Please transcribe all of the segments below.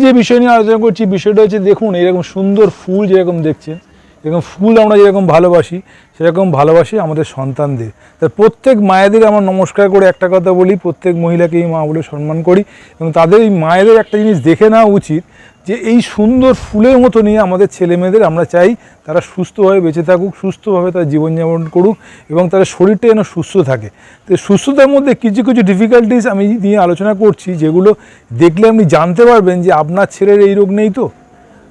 যে বিষয় নিয়ে আলোচনা করছি বিষয়টা হচ্ছে দেখুন এরকম সুন্দর ফুল যেরকম দেখছেন এরকম ফুল আমরা যেরকম ভালোবাসি সেরকম ভালোবাসি আমাদের সন্তানদের। তাই প্রত্যেক মায়েদের আমার নমস্কার করে একটা কথা বলি, প্রত্যেক মহিলাকেই মা বলে সম্মান করি এবং তাদের এই মায়েদের একটা জিনিস দেখে নেওয়া উচিত যে এই সুন্দর ফুলের মতো নিয়ে আমাদের ছেলেমেয়েদের আমরা চাই তারা সুস্থভাবে বেঁচে থাকুক, সুস্থভাবে তার জীবনযাপন করুক এবং তাদের শরীরটা যেন সুস্থ থাকে। তো সুস্থতার মধ্যে কিছু কিছু ডিফিকাল্টিস আমি নিয়ে আলোচনা করছি যেগুলো দেখলে আপনি জানতে পারবেন যে আপনার ছেলের এই রোগ নেই তো,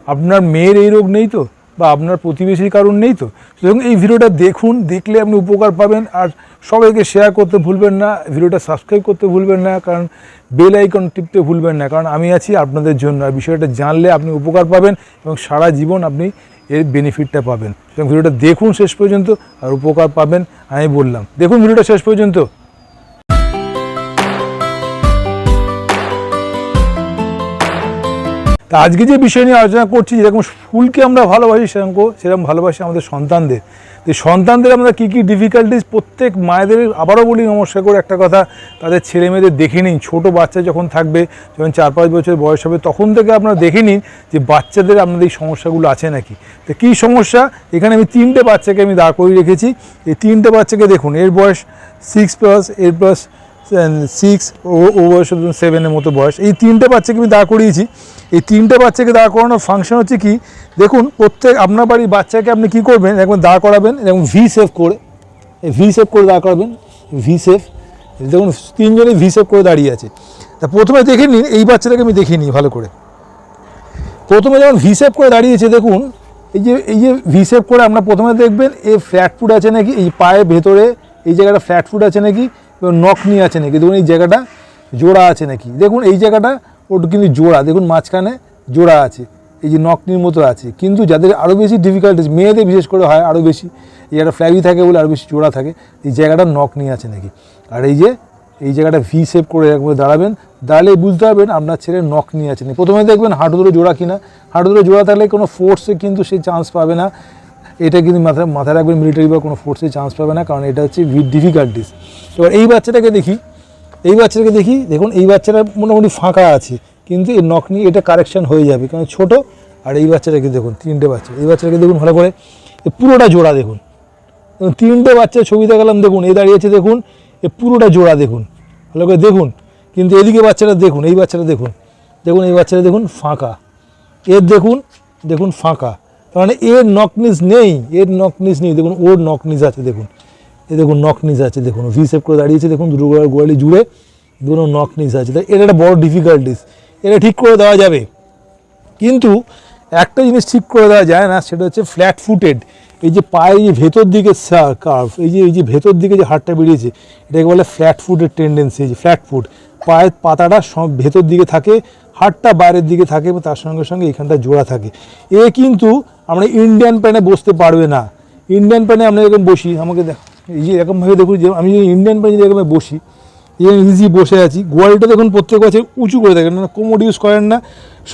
আপনার মেয়ের এই রোগ নেই তো, বা আপনার প্রতিবেশীর কারণ নেই তো। সুতরাং এই ভিডিওটা দেখুন, দেখলে আপনি উপকার পাবেন। আর সবাইকে শেয়ার করতে ভুলবেন না, ভিডিওটা সাবস্ক্রাইব করতে ভুলবেন না, কারণ বেল আইকন টিপতে ভুলবেন না, কারণ আমি আছি আপনাদের জন্য। আর বিষয়টা জানলে আপনি উপকার পাবেন এবং সারা জীবন আপনি এর বেনিফিটটা পাবেন। সুতরাং ভিডিওটা দেখুন শেষ পর্যন্ত, আর উপকার পাবেন আমি বললাম। দেখুন ভিডিওটা শেষ পর্যন্ত। তা আজকে যে বিষয় নিয়ে আলোচনা করছি, যেরকম ফুলকে আমরা ভালোবাসি সেরকম ভালোবাসি আমাদের সন্তানদের। তো সন্তানদের আমরা কী কী ডিফিকাল্টিস প্রত্যেক মায়েদের, আবারও বলি নমস্কার করে একটা কথা, তাদের ছেলে মেয়েদের দেখে নিন। ছোটো বাচ্চা যখন থাকবে, যখন 4-5 বছর বয়স হবে, তখন থেকে আপনারা দেখে নিন যে বাচ্চাদের আপনাদের এই সমস্যাগুলো আছে নাকি। তো কী সমস্যা, এখানে আমি 3টে বাচ্চাকে আমি দাঁড় করিয়ে রেখেছি। এই 3টে বাচ্চাকে দেখুন, এর বয়স 6+, এর প্লাস 6, ও বয়স 7-এর মতো বয়স। এই 3টে বাচ্চাকে আমি দাঁড় করিয়েছি। এই 3টে বাচ্চাকে দাঁড় করানোর ফাংশন হচ্ছে কি, দেখুন প্রত্যেক আপনার বাড়ির বাচ্চাকে আপনি কী করবেন, একবার দাঁড় করাবেন এরকম ভি শেপ করে, এই ভি শেপ করে দাঁড় করাবেন, ভি শেপ। দেখুন 3জনে ভি শেপ করে দাঁড়িয়ে আছে। তা প্রথমে দেখে নিন, এই বাচ্চাটাকে আমি দেখে নিই ভালো করে। প্রথমে যখন ভি শেপ করে দাঁড়িয়েছে দেখুন, এই যে ভি শেপ করে আপনার প্রথমে দেখবেন এই ফ্ল্যাট ফুট আছে নাকি, এই পায়ের ভেতরে এই জায়গাটা ফ্ল্যাট ফুট আছে নাকি, এবং নকনি আছে নাকি, দেখুন এই জায়গাটা জোড়া আছে নাকি, দেখুন এই জায়গাটা ওটা কিন্তু জোড়া, দেখুন মাঝখানে জোড়া আছে, এই যে নকনির মতো আছে। কিন্তু যাদের আরও বেশি ডিফিকাল্টিস, মেয়েদের বিশেষ করে হয় আরও বেশি, এই জায়গাটা ফ্ল্যাগি থাকে বলে আরও বেশি জোড়া থাকে, এই জায়গাটা নকনি আছে নাকি। আর এই জায়গাটা ভি শেপ করে একবার দাঁড়াবেন, দাঁড়ালে বুঝতে পারবেন আপনার ছেলের নকনি আছে নাকি। প্রথমে দেখবেন হাঁটু ধরে জোড়া কিনা, হাঁটু ধরে জোড়া থাকলে কোনো ফোর্সে কিন্তু সে চান্স পাবে না, এটা কিন্তু মাথায় রাখবেন, মিলিটারি বা কোনো ফোর্সে চান্স পাবে না, কারণ এটা হচ্ছে ডিফিকাল্টিস। এবার এই বাচ্চাটাকে দেখি, দেখুন এই বাচ্চাটা মোটামুটি ফাঁকা আছে, কিন্তু এই নকনি এটা কারেকশান হয়ে যাবে কারণ ছোটো। আর এই বাচ্চাটাকে দেখুন, 3টে বাচ্চা, এই বাচ্চাটাকে দেখুন ভালো করে, পুরোটা জোড়া দেখুন। 3টে বাচ্চার ছবি দেখালাম, দেখুন এই দাঁড়িয়েছে, দেখুন এ পুরোটা জোড়া দেখুন, ভালো করে দেখুন। কিন্তু এদিকে বাচ্চাটা দেখুন, এই বাচ্চাটা দেখুন, এই বাচ্চাটা দেখুন ফাঁকা, এর দেখুন ফাঁকা, তার মানে এর নকনিস নেই, দেখুন ওর নকনিস আছে, দেখুন দেখুন নকনিস আছে, দেখুন ভি শেপ করে দাঁড়িয়েছে, দেখুন দুটো গোড়ালি জুড়ে দুটো নকনিস আছে। তাই এটা একটা বড় ডিফিকাল্টিস, এটা ঠিক করে দেওয়া যাবে। কিন্তু একটা জিনিস ঠিক করে দেওয়া যায় না, সেটা হচ্ছে ফ্ল্যাট ফুটেড। এই যে পায়ের যে ভেতর দিকে কার্ভ, এই যে ভেতর দিকে যে হাড়টা বেরিয়েছে, এটাকে বলে ফ্ল্যাট ফুটের টেন্ডেন্সি। এই যে ফ্ল্যাট ফুট, পায়ের পাতাটা সব ভেতর দিকে থাকে, হাড়টা বাইরের দিকে থাকে এবং তার সঙ্গে সঙ্গে এখানটা জোড়া থাকে। এ কিন্তু আমরা ইন্ডিয়ান প্যানে বসতে পারবে না। ইন্ডিয়ান প্যানে আমরা এরকম বসি, আমাকে দেখ এই যে এরকমভাবে দেখুন, যে আমি ইন্ডিয়ান প্যানে যদি এরকম বসি, ইজি বসে আছি, গোয়ালিটা দেখুন প্রত্যেক বছর উঁচু করে দেখেন না, কোমর ইউজ করেন না,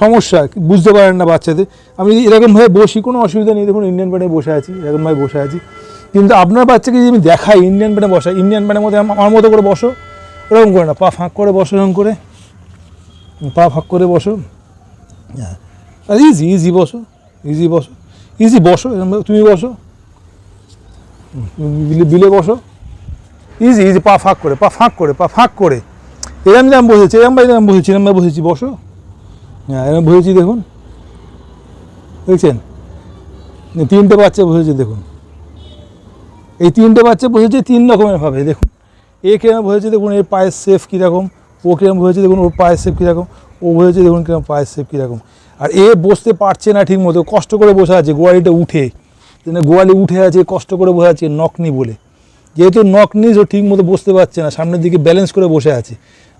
সমস্যা বুঝতে পারেন না বাচ্চাদের। আমি এরকমভাবে বসি, কোনো অসুবিধা নেই, দেখুন ইন্ডিয়ান প্যানে বসে আছি, এরকমভাবে বসে আছি। কিন্তু আপনার বাচ্চাকে যদি আমি দেখাই ইন্ডিয়ান প্যানে বসা, ইন্ডিয়ান প্যানের মধ্যে আমার মতো করে বসো, এরকম করে না, পা ফাঁক করে বসো, এরকম করে পা ফাঁক করে বসো, হ্যাঁ আর ইজি বসো, এরকম তুমি বসো, বিলে বসো, ইজি পা ফাঁক করে এরম বসেছি, বসো, হ্যাঁ এরম বসেছি, দেখুন দেখছেন 3টে বাচ্চা বসেছে, দেখুন এই 3টে বাচ্চা বসেছে 3 রকমের ভাবে। দেখুন এ কিরম বসেছে, দেখুন এর পায়ের শেপ কীরকম, ও কিরম বসেছে, দেখুন ওর পায়ের শেপ কীরকম, ও বসেছে দেখুন কিরকম পায়ের শেপ কীরকম। আর এ বসতে পারছে না ঠিক মতো, কষ্ট করে বসে আছে, গোয়ালিটা উঠে, গোয়ালি উঠে আছে, কষ্ট করে বসে আছে নকনি বলে। যেহেতু নকনিস ও ঠিক মতো বসতে পারছে না, সামনের দিকে ব্যালেন্স করে বসে আছে।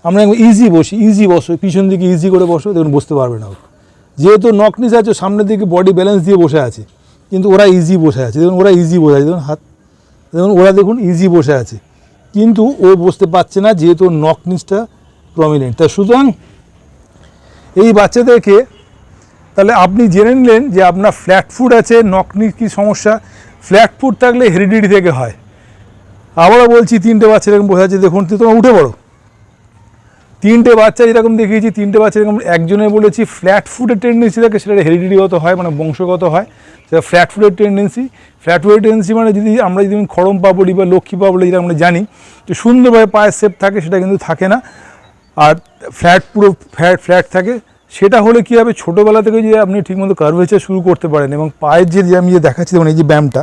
আমরা ইজি বসো, পিছন দিকে ইজি করে বসো, দেখুন বসতে পারবে না। যেহেতু নকনিস আছে, সামনের দিকে বডি ব্যালেন্স দিয়ে বসে আছে, কিন্তু ওরা ইজি বসে আছে, দেখুন ওরা ইজি বসে আছে, দেখুন হাত দেখুন, ওরা দেখুন ইজি বসে আছে, কিন্তু ও বসতে পারছে না যেহেতু নকনিসটা প্রমিনেন্ট। তা সুতরাং এই বাচ্চাদেরকে তাহলে আপনি জেনে নিলেন যে আপনার ফ্ল্যাট ফুট আছে, নকনির কী সমস্যা। ফ্ল্যাট ফুট থাকলে হেরিডিটি থেকে হয়। আবারও বলছি 3টে বাচ্চা এরকম বসে আছে, দেখুন তোমার উঠে পড়ো, তিনটে বাচ্চা যেরকম দেখিয়েছি, তিনটে বাচ্চা এরকম একজনের বলেছি ফ্ল্যাট ফুটের টেন্ডেন্সি থাকে, সেটা হেরিডিটিগত হয়, মানে বংশগত হয়, সেটা ফ্ল্যাট ফুটের টেন্ডেন্সি। ফ্ল্যাট ফুটের টেন্ডেন্সি মানে যদি আমরা যদি খড়ম পা বলি বা লক্ষ্মী পা বলি, যেটা আমরা জানি যে সুন্দরভাবে পায়ের শেপ থাকে, সেটা কিন্তু থাকে না। আর পুরো ফ্ল্যাট থাকে, সেটা হলে কী হবে, ছোটোবেলা থেকে যে আপনি ঠিকমতো কার্ভেচার শুরু করতে পারেন এবং পায়ের যে আমি যে দেখাচ্ছি যেমন এই যে ব্যায়ামটা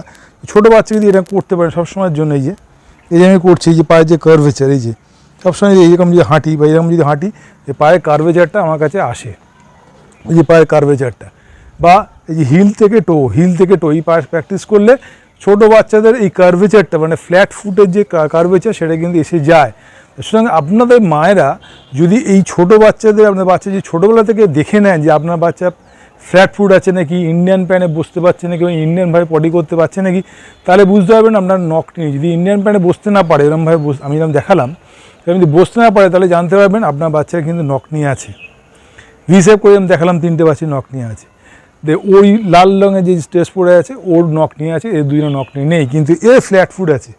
ছোটো বাচ্চা যদি এটা করতে পারেন সবসময়ের জন্য, এই যে আমি করছি, এই যে পায়ের যে কার্ভেচার, এই যে সবসময় এইরকম যদি হাঁটি বা এরকম যদি হাঁটি, এই পায়ের কার্ভেচারটা আমার কাছে আসে, এই যে পায়ের কার্ভেচারটা, বা এই যে হিল থেকে টো এই পায়ের প্র্যাকটিস করলে ছোটো বাচ্চাদের এই কার্ভেচারটা মানে ফ্ল্যাট ফুটের যে কার্ভেচার সেটা কিন্তু এসে যায়। সুতরাং আপনাদের মায়েরা যদি এই ছোটো বাচ্চাদের, আপনার বাচ্চা যদি ছোটোবেলা থেকে দেখে নেন যে আপনার বাচ্চা ফ্ল্যাট ফুট আছে নাকি, ইন্ডিয়ান প্যানে বসতে পারছে নাকি, এবং ইন্ডিয়ানভাবে পটি করতে পারছে নাকি, তাহলে বুঝতে পারবেন আপনার নখ নিয়ে। যদি ইন্ডিয়ান প্যানে বসতে না পারে, এরকমভাবে আমি যেরকম দেখালাম, যদি বসতে না পারে, তাহলে জানতে পারবেন আপনার বাচ্চার কিন্তু নখ নিয়ে আছে। রিসেভ করে আমি দেখালাম তিনটে বাচ্চা নখ নিয়ে আছে, ওই লাল রঙের যে স্ট্রেস পড়ে আছে ওর নখ নিয়ে আছে, এর দুইটা নখ নিয়ে নেই, কিন্তু এর ফ্ল্যাট ফুট আছে।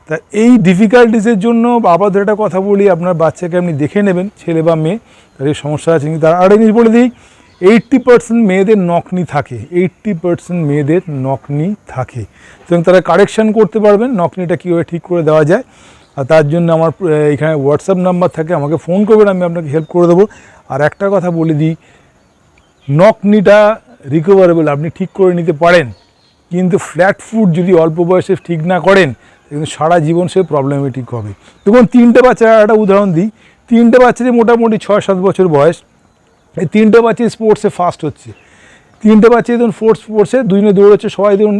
তা এই ডিফিকাল্টিসের জন্য আবার একটা কথা বলি, আপনার বাচ্চাকে আপনি দেখে নেবেন, ছেলে বা মেয়ে, তার এই সমস্যা আছে কিন্তু। তার আরেক জিনিস বলে দিই, 80% মেয়েদের নখনি থাকে, 80% মেয়েদের নখনি থাকে, সুতরাং তারা কারেকশান করতে পারবেন নখনিটা কীভাবে ঠিক করে দেওয়া যায়। আর তার জন্য আমার এখানে হোয়াটসঅ্যাপ নাম্বার থাকে, আমাকে ফোন করবেন, আমি আপনাকে হেল্প করে দেবো। আর একটা কথা বলে দিই, নখনিটা রিকভারেবল, আপনি ঠিক করে নিতে পারেন, কিন্তু ফ্ল্যাট ফুট যদি অল্প বয়সে ঠিক না করেন কিন্তু সারা জীবন সে প্রবলেমেটিক হবে। দেখুন তিনটে বাচ্চা, একটা উদাহরণ দিই, তিনটে বাচ্চারই মোটামুটি 6-7 বছর বয়স, এই তিনটে বাচ্চা স্পোর্টসে ফার্স্ট হচ্ছে, তিনটে বাচ্চা ধরুন স্পোর্টসে দুজনে দৌড়চ্ছে, সবাই ধরুন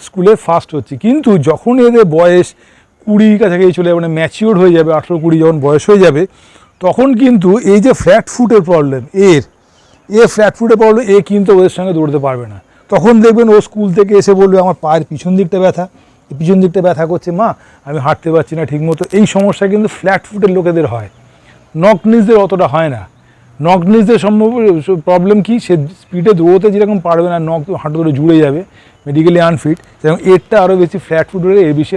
স্কুলে ফার্স্ট হচ্ছে, কিন্তু যখন এদের বয়স 20 কাছাকাছি চলে যাবে, মানে ম্যাচিওর হয়ে যাবে, 18-20 যখন বয়স হয়ে যাবে, তখন কিন্তু এই যে ফ্ল্যাট ফুটের প্রবলেম ফ্ল্যাট ফুটের প্রবলেম, কিন্তু ওদের সঙ্গে দৌড়তে পারবে না। তখন দেখবেন ও স্কুল থেকে এসে বলবে আমার পায়ের পিছন দিকটা ব্যথা করছে, মা আমি হাঁটতে পারছি না ঠিকমতো। এই সমস্যা কিন্তু ফ্ল্যাট ফুটের লোকেদের হয়, নক নিজদের অতটা হয় না। নক নিজদের প্রবলেম কি, সে স্পিডে দৌড়তে যেরকম পারবে না, নখ হাঁটু ধরে জুড়ে যাবে, মেডিকেলি আনফিট, এবং এরটা আরও বেশি ফ্ল্যাট ফুট হলে এর বেশি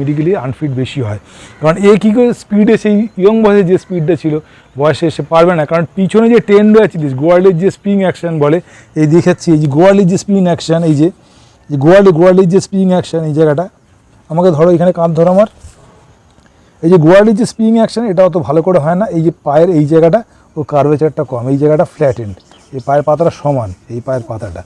মেডিকেলি আনফিট বেশি হয়। কারণ কী করে স্পিডে সেই ইয়ং বয়সে যে স্পিডটা ছিল বয়সে সে পারবে না, কারণ পিছনে যে ট্রেন রয়েছে, গোয়ালির যে স্প্রিং অ্যাকশন বলে, এই দেখাচ্ছি, এই যে গোয়ালির যে স্প্রিং অ্যাকশন, এই যে গোয়ালির যে স্প্রিং অ্যাকশন, এই জায়গাটা আমাকে ধরো, এখানে কাঁধ ধরো আমার, এই যে গোয়ালির যে স্প্রিং অ্যাকশন, এটা অত ভালো করে হয় না। এই যে পায়ের এই জায়গাটা ও কার্ভেচারটা কম, এই জায়গাটা ফ্ল্যাট এন্ড, এই পায়ের পাতাটা সমান, এই পায়ের পাতাটা,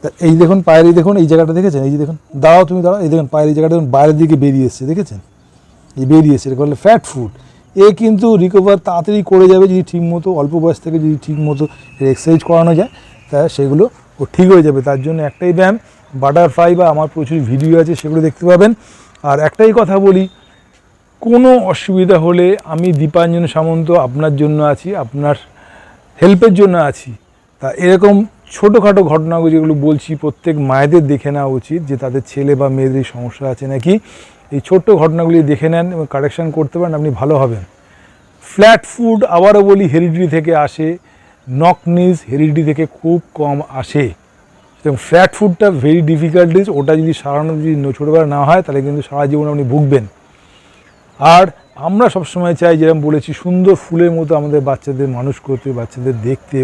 তা এই দেখুন পায়ের, এই দেখুন এই জায়গাটা দেখেছেন, এই যে দেখুন, দাঁড়াও তুমি দাঁড়াও, এই দেখুন পায়ের এই জায়গাটা দেখুন বাইরের দিকে বেরিয়ে এসছে, দেখেছেন, এই বেরিয়ে এসছে, এটা বলে ফ্ল্যাট ফুট। কিন্তু রিকভার তাড়াতাড়ি করে যাবে যদি ঠিকমতো অল্প বয়স থেকে যদি ঠিকমতো এক্সারসাইজ করানো যায়, তা সেগুলো ও ঠিক হয়ে যাবে। তার জন্য একটাই ব্যায়াম, বাটারফ্লাই, বা আমার প্রচুর ভিডিও আছে, সেগুলো দেখতে পাবেন। আর একটাই কথা বলি, কোনো অসুবিধা হলে আমি দীপাঞ্জন সামন্ত আপনার জন্য আছি, আপনার হেল্পের জন্য আছি। তা এরকম ছোটোখাটো ঘটনাগুলো যেগুলো বলছি, প্রত্যেক মায়েদের দেখে নেওয়া উচিত যে তাদের ছেলে বা মেয়েদের সমস্যা আছে নাকি। এই ছোট্ট ঘটনাগুলি দেখে নেন এবং কারেকশান করতে পারেন, আপনি ভালো হবেন। ফ্ল্যাট ফুট আবারও বলি হেরিডিটি থেকে আসে, নক নিজ হেরিডিটি থেকে খুব কম আসে, এবং ফ্ল্যাট ফুটটা ভেরি ডিফিকাল্টিস, ওটা যদি সারানো যদি ছোটোবেলা না হয় তাহলে কিন্তু সারা জীবন আপনি ভুগবেন। আর আমরা সবসময় চাই, যেরকম বলেছি, সুন্দর ফুলের মতো আমাদের বাচ্চাদের মানুষ করতে, বাচ্চাদের দেখতে,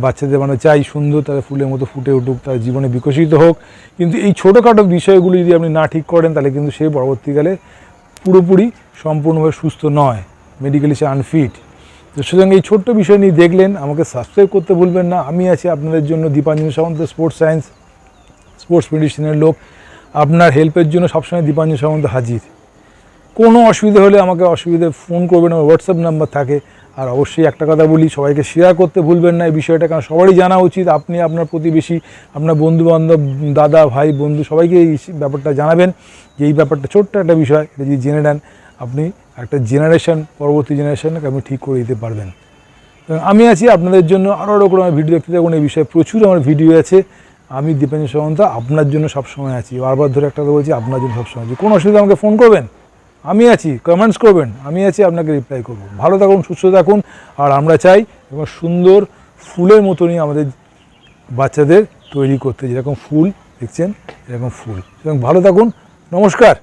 বাচ্চাদের মানে চাই সুন্দর, তারা ফুলের মতো ফুটে উঠুক, তার জীবনে বিকশিত হোক। কিন্তু এই ছোটোখাটো বিষয়গুলি যদি আপনি না ঠিক করেন, তাহলে কিন্তু সে পরবর্তীকালে পুরোপুরি সম্পূর্ণভাবে সুস্থ নয়, মেডিকেলি সে আনফিট। তো সুতরাং এই ছোট্ট বিষয় নিয়ে দেখলেন, আমাকে সাবস্ক্রাইব করতে ভুলবেন না। আমি আছি আপনাদের জন্য, দীপাঞ্জন সামন্ত, স্পোর্টস সায়েন্স, স্পোর্টস মেডিসিনের লোক, আপনার হেল্পের জন্য সবসময় দীপাঞ্জন সামন্ত হাজির। কোনো অসুবিধা হলে আমাকে ফোন করবেন, আমার হোয়াটসঅ্যাপ নাম্বার থাকে। আর অবশ্যই একটা কথা বলি, সবাইকে শেয়ার করতে ভুলবেন না এই বিষয়টা, কারণ সবারই জানা উচিত। আপনি আপনার প্রতিবেশী, আপনার বন্ধুবান্ধব, দাদা ভাই বন্ধু, সবাইকে এই ব্যাপারটা জানাবেন যে এই ব্যাপারটা ছোট্ট একটা বিষয়, এটা যদি জেনে নেন আপনি একটা পরবর্তী জেনারেশনকে আপনি ঠিক করে দিতে পারবেন। আমি আছি আপনাদের জন্য, আরও ওরকম ভিডিও দেখতে থাকুন, এই বিষয়ে প্রচুর আমার ভিডিও আছে। আমি দীপাঞ্জন সামন্ত আপনার জন্য সবসময় আছি, বারবার ধরে একটা কথা বলছি, আপনার জন্য সবসময় আছি। কোনো অসুবিধা আমাকে ফোন করবেন, আমি আছি, কমেন্টস করবেন, আমি আছি, আপনাকে রিপ্লাই করব। ভালো থাকুন, সুস্থ থাকুন। আর আমরা চাই এবং সুন্দর ফুলের মতনই আমাদের বাচ্চাদের তৈরি করতে, যেরকম ফুল দেখছেন এরকম ফুল। এবং ভালো থাকুন, নমস্কার।